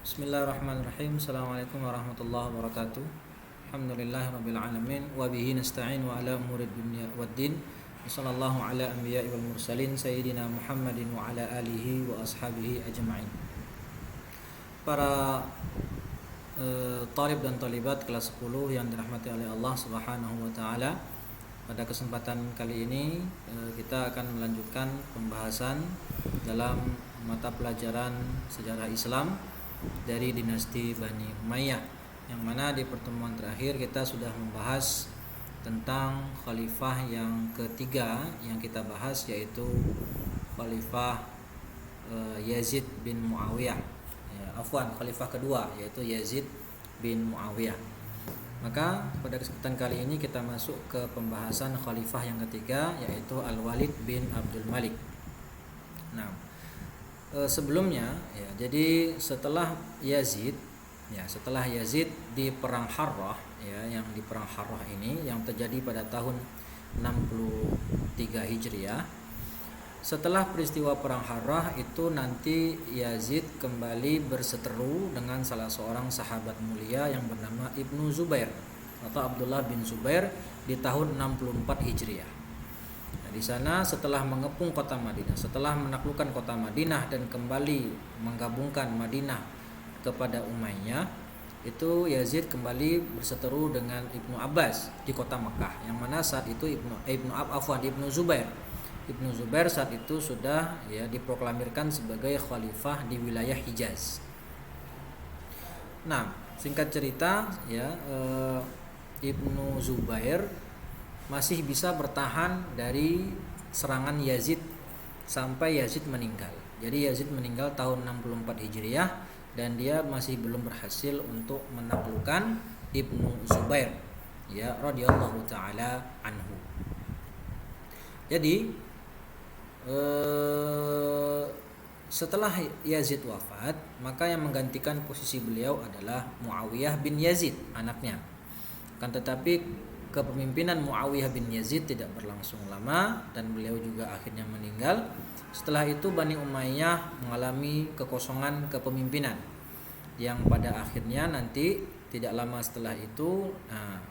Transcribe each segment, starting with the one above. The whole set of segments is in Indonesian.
Bismillahirrahmanirrahim. Assalamualaikum warahmatullahi wabarakatuh. Alhamdulillahirabbil alamin wa bihi nasta'in wa ala umurid dunya waddin. Wassallallahu ala anbiya'i wal mursalin sayyidina Muhammadin wa ala alihi wa ashabihi ajma'in. Para talib dan talibat kelas 10 yang dirahmati oleh Allah Subhanahu wa taala. Pada kesempatan kali ini kita akan melanjutkan pembahasan dalam mata pelajaran sejarah Islam dari dinasti Bani Umayyah, yang mana di pertemuan terakhir kita sudah membahas tentang khalifah yang ketiga yang kita bahas, yaitu khalifah Yazid bin Muawiyah. Khalifah kedua yaitu Yazid bin Muawiyah. Maka pada kesempatan kali ini kita masuk ke pembahasan khalifah yang ketiga, yaitu Al-Walid bin Abdul Malik. Nah, sebelumnya ya, jadi setelah Yazid di perang Harrah ya, yang di perang Harrah ini yang terjadi pada tahun 63 Hijriah. Setelah peristiwa perang Harrah itu nanti Yazid kembali berseteru dengan salah seorang sahabat mulia yang bernama Ibnu Zubair atau Abdullah bin Zubair di tahun 64 Hijriah. Di sana setelah mengepung kota Madinah, setelah menaklukkan kota Madinah dan kembali menggabungkan Madinah kepada Umayyah, itu Yazid kembali berseteru dengan Ibnu Abbas di kota Mekah, yang mana saat itu Ibnu Zubair saat itu sudah ya diproklamirkan sebagai khalifah di wilayah Hijaz. Nah, singkat cerita ya, Ibnu Zubair masih bisa bertahan dari serangan Yazid sampai Yazid meninggal. Jadi Yazid meninggal tahun 64 Hijriah dan dia masih belum berhasil untuk menaklukkan Ibnu Zubair ya radhiyallahu taala anhu. Jadi setelah Yazid wafat, maka yang menggantikan posisi beliau adalah Muawiyah bin Yazid, anaknya. Akan tetapi kepemimpinan Muawiyah bin Yazid tidak berlangsung lama dan beliau juga akhirnya meninggal. Setelah itu Bani Umayyah mengalami kekosongan kepemimpinan, yang pada akhirnya nanti tidak lama setelah itu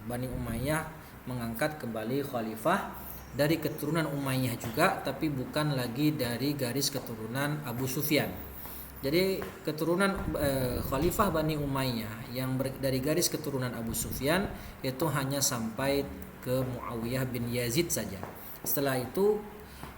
Bani Umayyah mengangkat kembali khalifah dari keturunan Umayyah juga, tapi bukan lagi dari garis keturunan Abu Sufyan. Jadi keturunan khalifah Bani Umayyah yang dari garis keturunan Abu Sufyan itu hanya sampai ke Muawiyah bin Yazid saja. Setelah itu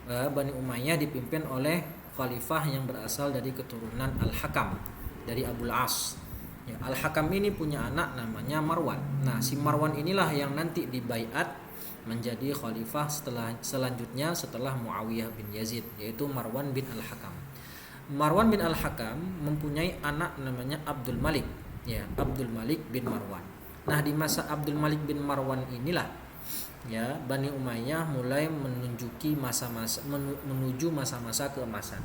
Bani Umayyah dipimpin oleh khalifah yang berasal dari keturunan Al-Hakam dari Abul As. Ya, Al-Hakam ini punya anak namanya Marwan. Nah, si Marwan inilah yang nanti dibaiat menjadi khalifah selanjutnya setelah Muawiyah bin Yazid, yaitu Marwan bin Al-Hakam. Marwan bin Al-Hakam mempunyai anak namanya Abdul Malik, ya, Abdul Malik bin Marwan. Nah, di masa Abdul Malik bin Marwan inilah ya Bani Umayyah mulai menuju masa-masa keemasan.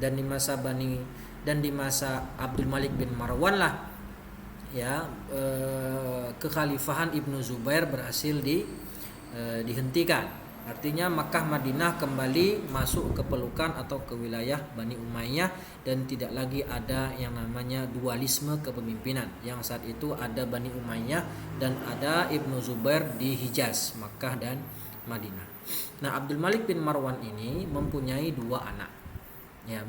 Dan di masa Abdul Malik bin Marwan lah ya kekhalifahan Ibnu Zubair berhasil dihentikan. Artinya Makkah Madinah kembali masuk ke pelukan atau ke wilayah Bani Umayyah dan tidak lagi ada yang namanya dualisme kepemimpinan, yang saat itu ada Bani Umayyah dan ada Ibnu Zubair di Hijaz, Makkah dan Madinah. Nah, Abdul Malik bin Marwan ini mempunyai dua anak. Ya,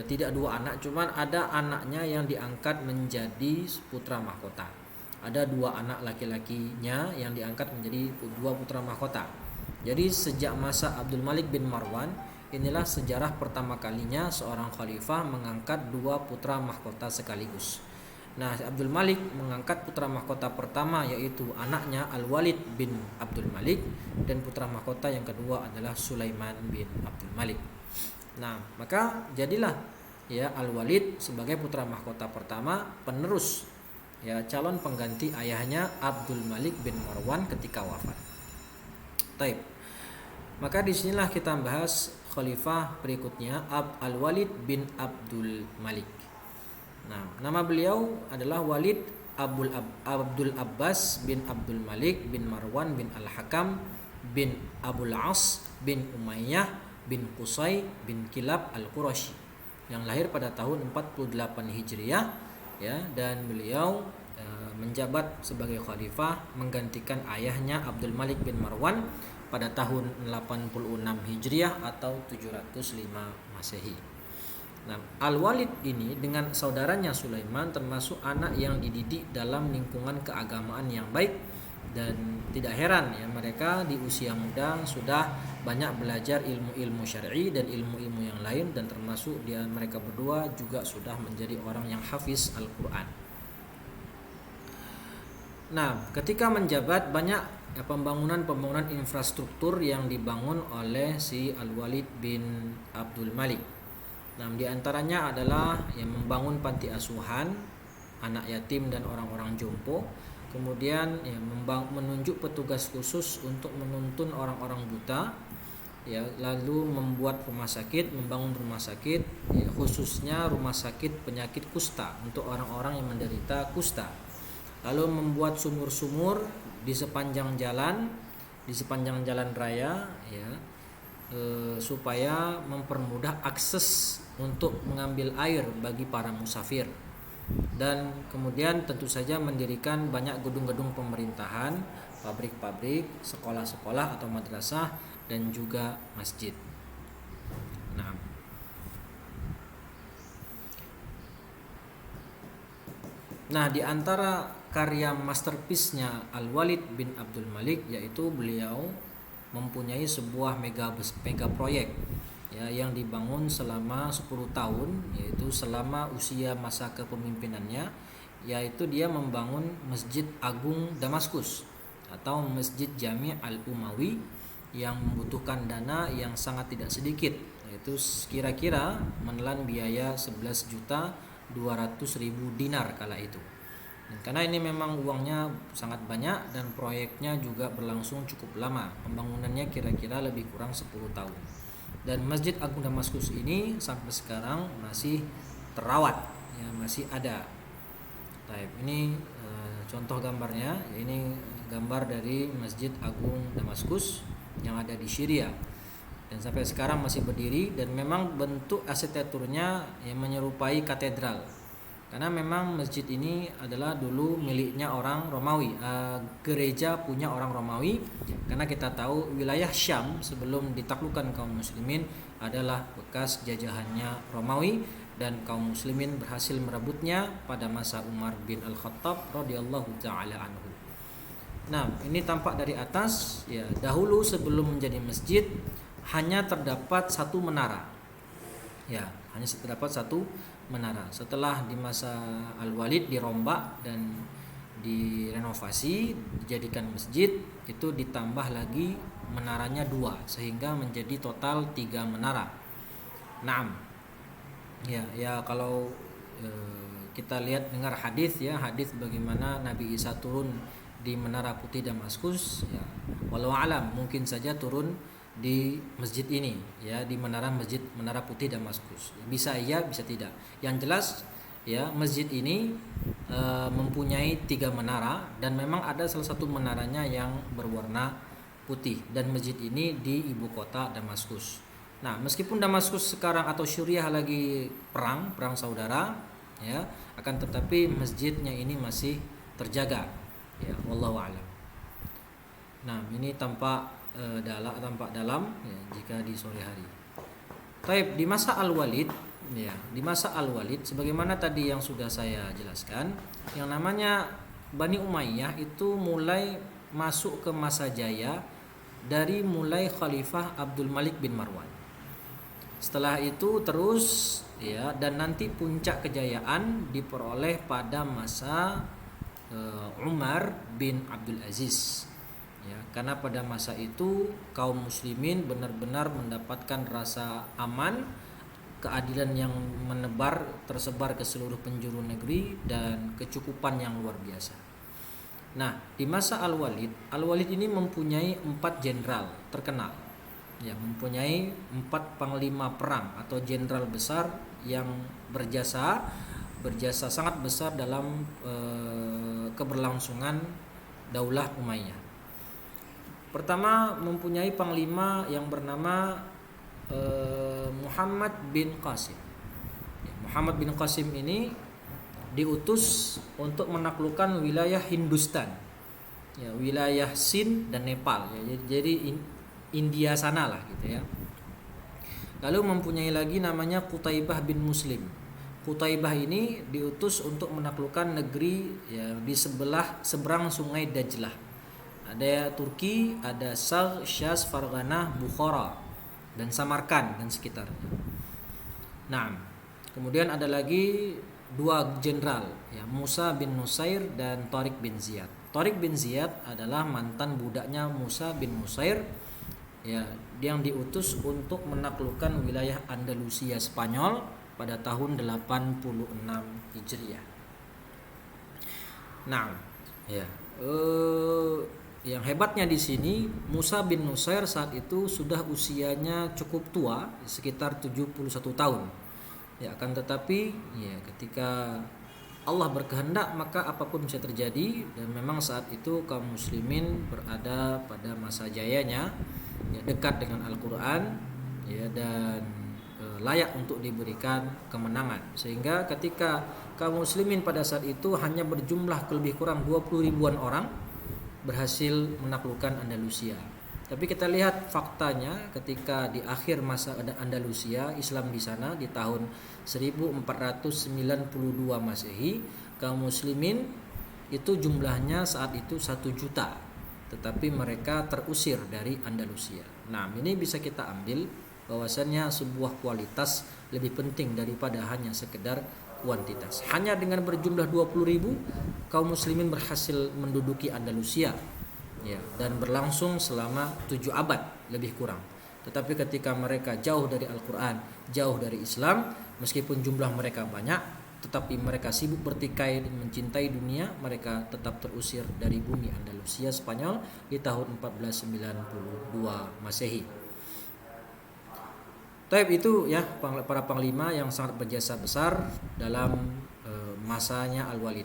tidak dua anak, cuman ada anaknya yang diangkat menjadi putra mahkota. Ada dua anak laki-lakinya yang diangkat menjadi dua putra mahkota. Jadi sejak masa Abdul Malik bin Marwan, inilah sejarah pertama kalinya seorang khalifah mengangkat dua putra mahkota sekaligus. Nah, Abdul Malik mengangkat putra mahkota pertama yaitu anaknya Al-Walid bin Abdul Malik, dan putra mahkota yang kedua adalah Sulaiman bin Abdul Malik. Nah, maka jadilah ya Al-Walid sebagai putra mahkota pertama, penerus ya calon pengganti ayahnya Abdul Malik bin Marwan ketika wafat. Taib. Maka disinilah kita bahas khalifah berikutnya, Al-Walid bin Abdul Malik. Nah, nama beliau adalah Walid Abdul Abbas bin Abdul Malik bin Marwan bin Al-Hakam bin Abul As bin Umayyah bin Qusay bin Kilab Al-Qurashi. yang lahir pada tahun 48 Hijriah, ya, dan beliau menjabat sebagai khalifah menggantikan ayahnya Abdul Malik bin Marwan pada tahun 86 Hijriah atau 705 Masehi. Nah, Al-Walid ini dengan saudaranya Sulaiman termasuk anak yang dididik dalam lingkungan keagamaan yang baik, dan tidak heran ya mereka di usia muda sudah banyak belajar ilmu-ilmu syar'i dan ilmu-ilmu yang lain, dan termasuk mereka berdua juga sudah menjadi orang yang hafiz Al-Qur'an. Nah, ketika menjabat banyak pembangunan infrastruktur yang dibangun oleh si Al-Walid bin Abdul Malik. Nah, di antaranya adalah yang membangun panti asuhan anak yatim dan orang-orang jompo. Kemudian ya, menunjuk petugas khusus untuk menuntun orang-orang buta, ya, lalu membuat membangun rumah sakit, ya, khususnya rumah sakit penyakit kusta untuk orang-orang yang menderita kusta. Lalu membuat sumur-sumur di sepanjang jalan raya, ya, supaya mempermudah akses untuk mengambil air bagi para musafir. Dan kemudian tentu saja mendirikan banyak gedung-gedung pemerintahan, pabrik-pabrik, sekolah-sekolah atau madrasah, dan juga masjid. Nah, di antara karya masterpiece-nya Al-Walid bin Abdul Malik yaitu beliau mempunyai sebuah mega proyek, ya, yang dibangun selama 10 tahun, yaitu selama usia masa kepemimpinannya, yaitu dia membangun Masjid Agung Damaskus atau Masjid Jami' Al-Umawi yang membutuhkan dana yang sangat tidak sedikit, yaitu kira-kira menelan biaya 11.200.000 dinar kala itu. Dan karena ini memang uangnya sangat banyak dan proyeknya juga berlangsung cukup lama, pembangunannya kira-kira lebih kurang 10 tahun. Dan Masjid Agung Damaskus ini sampai sekarang masih terawat, ya, masih ada. Baik, ini contoh gambarnya, ya, ini gambar dari Masjid Agung Damaskus yang ada di Syria dan sampai sekarang masih berdiri, dan memang bentuk arsitekturnya yang menyerupai katedral. Karena memang masjid ini adalah dulu miliknya orang Romawi, gereja punya orang Romawi, karena kita tahu wilayah Syam sebelum ditaklukkan kaum muslimin adalah bekas jajahannya Romawi, dan kaum muslimin berhasil merebutnya pada masa Umar bin Al-Khattab radhiyallahu taala anhu. Nah, ini tampak dari atas, ya, dahulu sebelum menjadi masjid hanya terdapat satu menara. Ya, hanya terdapat satu menara. Setelah di masa Al-Walid dirombak dan direnovasi, dijadikan masjid, itu ditambah lagi menaranya 2 sehingga menjadi total 3 menara. Naam. Ya kalau kita lihat dengar hadis, ya, hadis bagaimana Nabi Isa turun di Menara Putih Damaskus, ya, walau alam mungkin saja turun di masjid ini, ya, di Menara Putih Damaskus. Bisa iya, bisa tidak. Yang jelas, ya, masjid ini mempunyai 3 menara, dan memang ada salah satu menaranya yang berwarna putih, dan masjid ini di ibu kota Damaskus. Nah, meskipun Damaskus sekarang atau Suriah lagi perang saudara, ya, akan tetapi masjidnya ini masih terjaga, ya, wallahu a'lam. Nah, ini tampak dalam, ya, jika di sore hari. Taib, di masa Al-Walid, ya, di masa Al-Walid sebagaimana tadi yang sudah saya jelaskan, yang namanya Bani Umayyah itu mulai masuk ke masa jaya dari mulai Khalifah Abdul Malik bin Marwan. Setelah itu terus, ya, dan nanti puncak kejayaan diperoleh pada masa Umar bin Abdul Aziz. Ya, karena pada masa itu kaum muslimin benar-benar mendapatkan rasa aman, keadilan yang tersebar ke seluruh penjuru negeri, dan kecukupan yang luar biasa. Nah, di masa Al-Walid ini mempunyai 4 jenderal terkenal, ya, mempunyai 4 panglima perang atau jenderal besar yang berjasa sangat besar dalam keberlangsungan Daulah Umayyah. Pertama, mempunyai panglima yang bernama Muhammad bin Qasim. Muhammad bin Qasim ini diutus untuk menaklukkan wilayah Hindustan, ya, wilayah Sind dan Nepal, ya, jadi India sana lah gitu ya. Lalu mempunyai lagi namanya Qutaibah bin Muslim. Qutaibah ini diutus untuk menaklukkan negeri, ya, di seberang sungai Dajlah. Ada Turki, ada Sagh, Syaz, Farghanah, Bukhara dan Samarkand dan sekitarnya. Nah, kemudian ada lagi dua jenderal, ya, Musa bin Nusair dan Tariq bin Ziyad. Tariq bin Ziyad adalah mantan budaknya Musa bin Nusair, ya, yang diutus untuk menaklukkan wilayah Andalusia Spanyol pada tahun 86 Hijriah. Nah, ya, yang hebatnya di sini Musa bin Nusair saat itu sudah usianya cukup tua, sekitar 71 tahun. Ya, akan tetapi ya ketika Allah berkehendak maka apapun bisa terjadi, dan memang saat itu kaum muslimin berada pada masa jayanya, ya, dekat dengan Al-Qur'an, ya, dan layak untuk diberikan kemenangan, sehingga ketika kaum muslimin pada saat itu hanya berjumlah lebih kurang 20 ribuan orang berhasil menaklukkan Andalusia. Tapi kita lihat faktanya ketika di akhir masa Andalusia, Islam di sana di tahun 1492 Masehi, kaum muslimin itu jumlahnya saat itu 1 juta, tetapi mereka terusir dari Andalusia. Nah, ini bisa kita ambil bahwasannya sebuah kualitas lebih penting daripada hanya sekedar kuantitas. Hanya dengan berjumlah 20 ribu kaum muslimin berhasil menduduki Andalusia, ya, dan berlangsung selama 7 abad lebih kurang. Tetapi ketika mereka jauh dari Al-Quran, jauh dari Islam, meskipun jumlah mereka banyak, tetapi mereka sibuk bertikai dan mencintai dunia, mereka tetap terusir dari bumi Andalusia Spanyol di tahun 1492 Masehi. Taib itu, ya, para panglima yang sangat berjasa besar dalam masanya Al-Walid.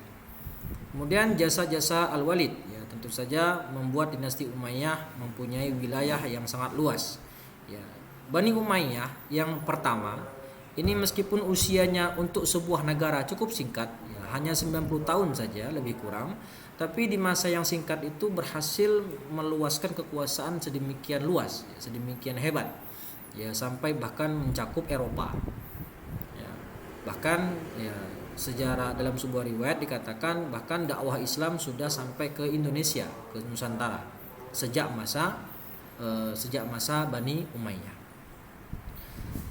Kemudian jasa-jasa Al-Walid, ya, tentu saja membuat dinasti Umayyah mempunyai wilayah yang sangat luas. Ya, Bani Umayyah yang pertama ini meskipun usianya untuk sebuah negara cukup singkat, ya, hanya 90 tahun saja lebih kurang, tapi di masa yang singkat itu berhasil meluaskan kekuasaan sedemikian luas, ya, sedemikian hebat, ya, sampai bahkan mencakup Eropa, ya. Bahkan, ya, sejarah dalam sebuah riwayat dikatakan bahkan dakwah Islam sudah sampai ke Indonesia, ke Nusantara sejak masa Bani Umayyah.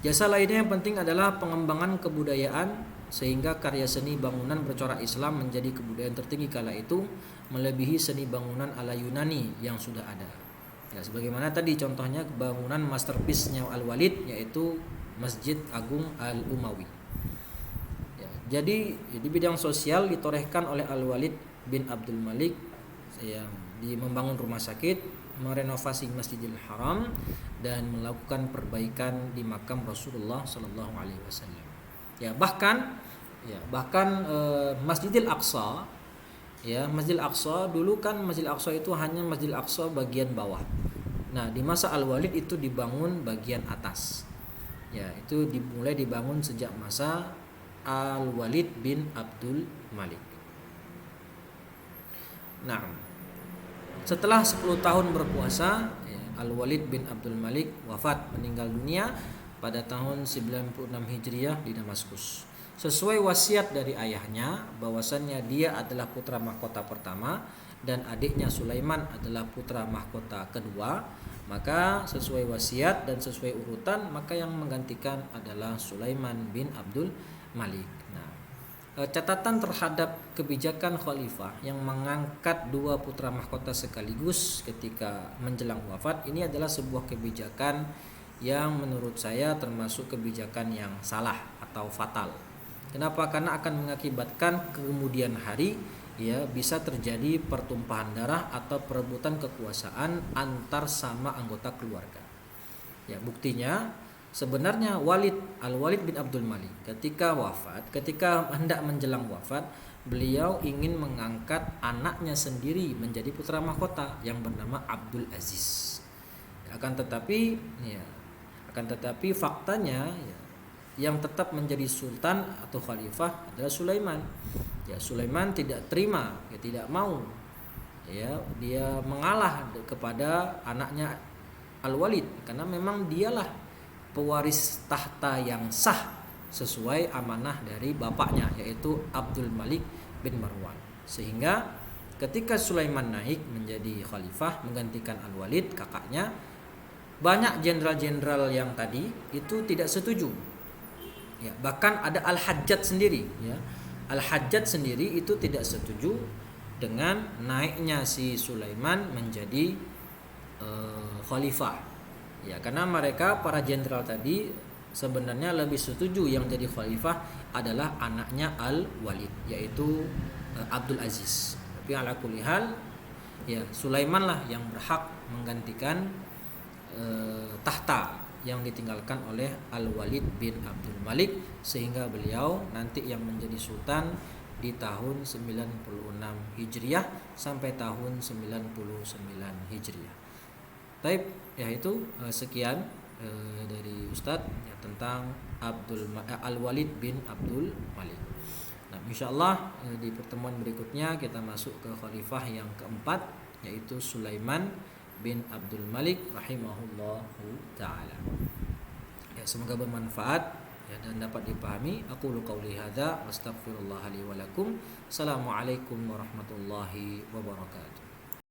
Jasa lainnya yang penting adalah pengembangan kebudayaan, sehingga karya seni bangunan bercorak Islam menjadi kebudayaan tertinggi kala itu, melebihi seni bangunan ala Yunani yang sudah ada. Ya, sebagaimana tadi contohnya bangunan masterpiece-nya Al-Walid, yaitu Masjid Agung Al-Umawi. Ya, jadi di bidang sosial ditorehkan oleh Al-Walid bin Abdul Malik, yang membangun rumah sakit, merenovasi Masjidil Haram, dan melakukan perbaikan di makam Rasulullah Sallallahu Alaihi Wasallam. Ya, bahkan Masjidil Aqsa, ya, Masjidil Aqsa dulu kan Masjidil Aqsa itu hanya Masjidil Aqsa bagian bawah. Nah, di masa Al-Walid itu dibangun bagian atas. Ya, itu dimulai dibangun sejak masa Al-Walid bin Abdul Malik. Nah, setelah 10 tahun berkuasa, ya, Al-Walid bin Abdul Malik wafat, meninggal dunia pada tahun 96 Hijriah di Damaskus. Sesuai wasiat dari ayahnya bahwasannya dia adalah putra mahkota pertama dan adiknya Sulaiman adalah putra mahkota kedua, maka sesuai wasiat dan sesuai urutan, maka yang menggantikan adalah Sulaiman bin Abdul Malik. Nah, catatan terhadap kebijakan khalifah yang mengangkat dua putra mahkota sekaligus ketika menjelang wafat ini adalah sebuah kebijakan yang menurut saya termasuk kebijakan yang salah atau fatal. Kenapa? Karena akan mengakibatkan kemudian hari, ya, bisa terjadi pertumpahan darah atau perebutan kekuasaan antar sama anggota keluarga. Ya, buktinya sebenarnya Al-Walid bin Abdul Malik ketika hendak menjelang wafat, beliau ingin mengangkat anaknya sendiri menjadi putra mahkota yang bernama Abdul Aziz. Akan tetapi faktanya, ya, yang tetap menjadi sultan atau khalifah adalah Sulaiman. Ya, Sulaiman tidak terima, ya, tidak mau. Ya, dia mengalah kepada anaknya Al-Walid karena memang dialah pewaris tahta yang sah sesuai amanah dari bapaknya yaitu Abdul Malik bin Marwan. Sehingga ketika Sulaiman naik menjadi khalifah menggantikan Al-Walid kakaknya, banyak jenderal-jenderal yang tadi itu tidak setuju. Ya, bahkan ada Al-Hajjaj sendiri, ya. Al-Hajjaj sendiri itu tidak setuju dengan naiknya si Sulaiman menjadi khalifah. Ya, karena mereka para jenderal tadi sebenarnya lebih setuju yang jadi khalifah adalah anaknya Al-Walid yaitu Abdul Aziz. Tapi ala kulli hal, ya Sulaiman lah yang berhak menggantikan tahta yang ditinggalkan oleh Al-Walid bin Abdul Malik, sehingga beliau nanti yang menjadi sultan di tahun 96 Hijriah sampai tahun 99 Hijriah. Taib, ya itu sekian dari Ustadz ya, tentang Al-Walid bin Abdul Malik. Nah, insyaallah di pertemuan berikutnya kita masuk ke khalifah yang keempat yaitu Sulaiman bin Abdul Malik rahimahullahu taala. Ya, semoga bermanfaat ya, dan dapat dipahami. Aqulu qauli hadza wastaghfirullah li wa lakum. Assalamualaikum warahmatullahi wabarakatuh.